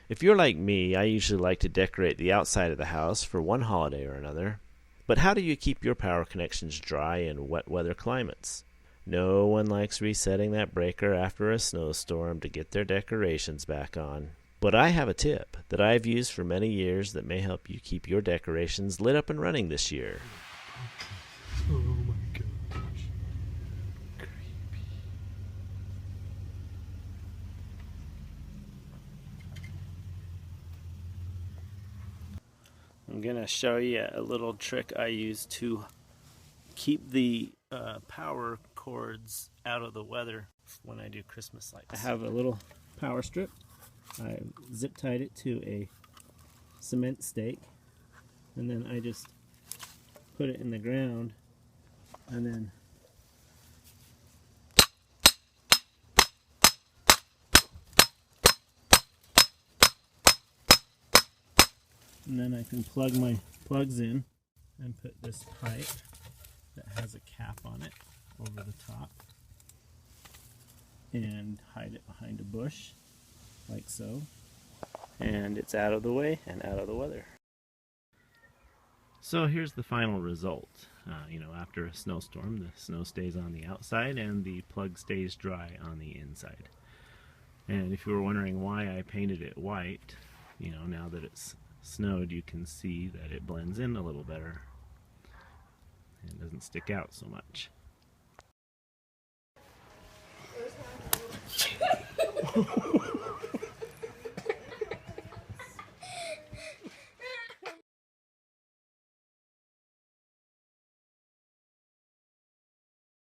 If you're like me, I usually like to decorate the outside of the house for one holiday or another. But how do you keep your power connections dry in wet weather climates? No one likes resetting that breaker after a snowstorm to get their decorations back on. But I have a tip that I've used for many years that may help you keep your decorations lit up and running this year. Oh my gosh. Creepy. I'm going to show you a little trick I use to keep the power cords out of the weather when I do Christmas lights. I have a little power strip. I zip tied it to a cement stake, and then I just put it in the ground, and then I can plug my plugs in and put this pipe that has a cap on it over the top and hide it behind a bush like so, and it's out of the way and out of the weather. So here's the final result. After a snowstorm, the snow stays on the outside and the plug stays dry on the inside. And if you were wondering why I painted it white, now that it's snowed, you can see that it blends in a little better and doesn't stick out so much.